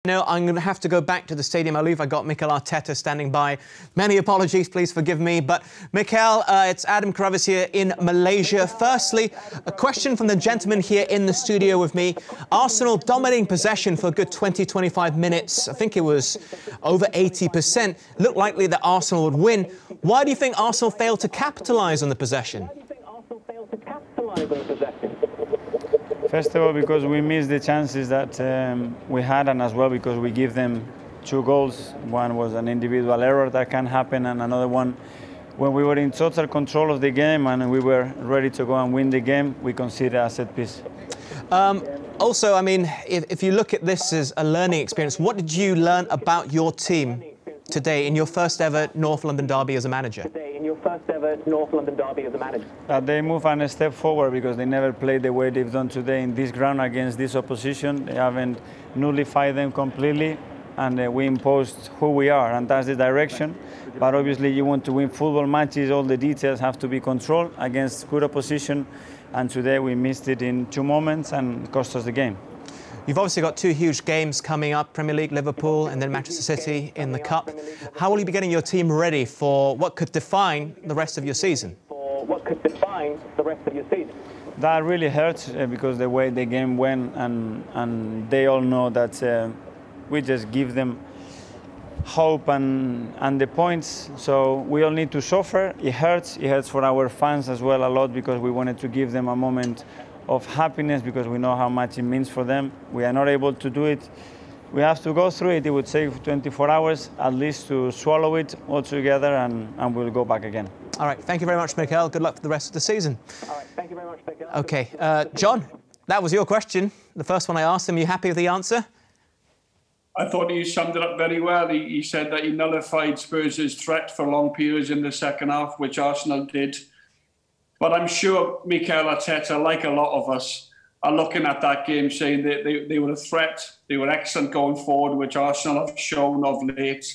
No, I'm going to have to go back to the Stadium. I believe I got Mikel Arteta standing by. Many apologies, please forgive me. But Mikel, it's Adam Kravis here in Malaysia. Firstly, a question from the gentleman here in the studio with me. Arsenal dominating possession for a good 20-25 minutes. I think it was over 80%. Looked likely that Arsenal would win. Why do you think Arsenal failed to capitalise on the possession? First of all, because we missed the chances that we had, and as well because we give them 2 goals. One was an individual error that can happen, and another one when we were in total control of the game and we were ready to go and win the game, we consider a set piece. Also, I mean, if you look at this as a learning experience, what did you learn about your team today in your first ever North London derby as a manager? They move a step forward because they never played the way they've done today in this ground against this opposition. They haven't nullified them completely, and we imposed who we are, and that's the direction. But obviously you want to win football matches, all the details have to be controlled against good opposition, and today we missed it in 2 moments and cost us the game. You've obviously got 2 huge games coming up, Premier League, Liverpool, and then Manchester City in the Cup. How will you be getting your team ready for what could define the rest of your season? That really hurts because the way the game went, and they all know that we just give them hope and the points. So we all need to suffer. It hurts for our fans as well a lot, because we wanted to give them a moment of happiness because we know how much it means for them. We are not able to do it. We have to go through it. It would take 24 hours at least to swallow it all together, and we'll go back again. All right, thank you very much, Mikel. Good luck for the rest of the season. All right, thank you very much, Mikel. OK, John, that was your question. The first one I asked him. Are you happy with the answer? I thought he summed it up very well. He said that he nullified Spurs' threat for long periods in the second half, which Arsenal did. But I'm sure Mikel Arteta, like a lot of us, are looking at that game saying that they were a threat. They were excellent going forward, which Arsenal have shown of late.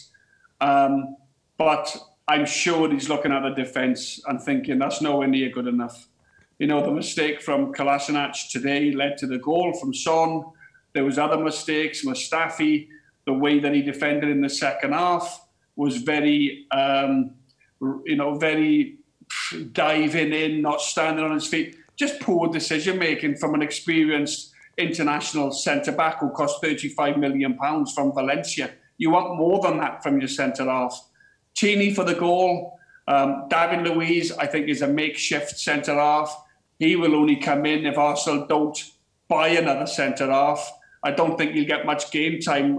But I'm sure he's looking at the defence and thinking that's nowhere near good enough. You know, the mistake from Kolasinac today led to the goal from Son. There was other mistakes. Mustafi, the way that he defended in the second half was very, very diving in, not standing on his feet. Just poor decision-making from an experienced international centre-back who cost £35 million from Valencia. You want more than that from your centre-half. Tini for the goal. David Luiz, I think, is a makeshift centre-half. He will only come in if Arsenal don't buy another centre-half. I don't think he'll get much game time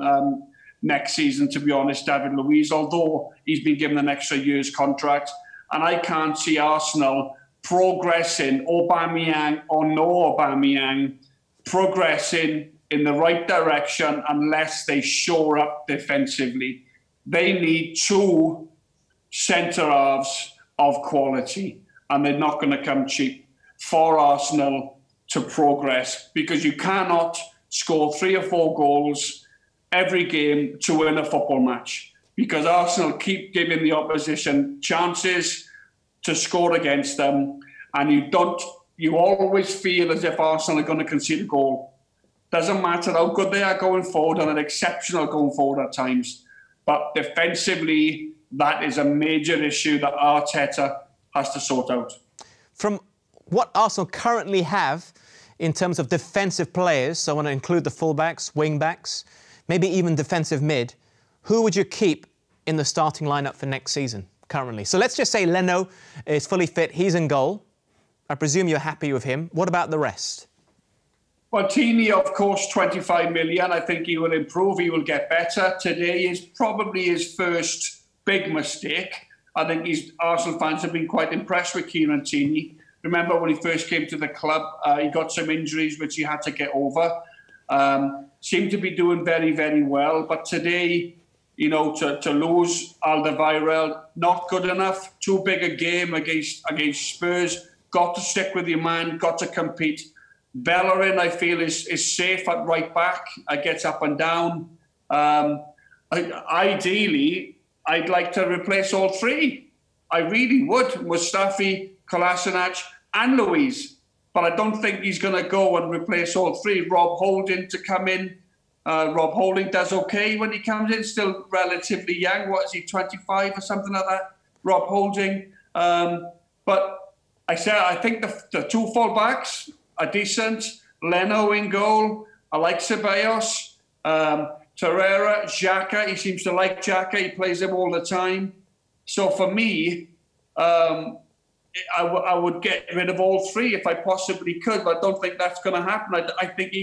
next season, to be honest, David Luiz, although he's been given an extra year's contract. And I can't see Arsenal progressing, Aubameyang or no Aubameyang, progressing in the right direction unless they shore up defensively. They need 2 centre-halves of quality, and they're not going to come cheap for Arsenal to progress, because you cannot score 3 or 4 goals every game to win a football match, because Arsenal keep giving the opposition chances to score against them, and you always feel as if Arsenal are going to concede a goal. Doesn't matter how good they are going forward, and they're exceptional going forward at times, but defensively, that is a major issue that Arteta has to sort out. From what Arsenal currently have in terms of defensive players, so I want to include the fullbacks, wing-backs, maybe even defensive mid, who would you keep in the starting lineup for next season currently? So let's just say Leno is fully fit, he's in goal. I presume you're happy with him. What about the rest? Well, Tini, of course, 25 million. I think he will improve, he will get better. Today is probably his first big mistake. I think Arsenal fans have been quite impressed with Kieran Tini. Remember when he first came to the club, he got some injuries which he had to get over. Seemed to be doing very, very well. But today, you know, to lose Alderweireld, not good enough. Too big a game against Spurs. Got to stick with your man, got to compete. Bellerin, I feel, is safe at right back. Gets up and down. Ideally, I'd like to replace all 3. I really would. Mustafi, Kolasinac and Luiz. But I don't think he's going to go and replace all 3. Rob Holding to come in Rob Holding does okay when he comes in, still relatively young. What is he, 25 or something like that? Rob Holding. But I think the two full-backs are decent. Leno in goal. I like Ceballos. Torreira, Xhaka. He seems to like Xhaka. He plays him all the time. So for me, I would get rid of all three if I possibly could, but I don't think that's going to happen. I think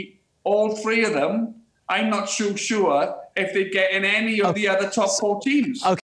all three of them, I'm not so sure if they get in any of the other top 4 teams. Okay.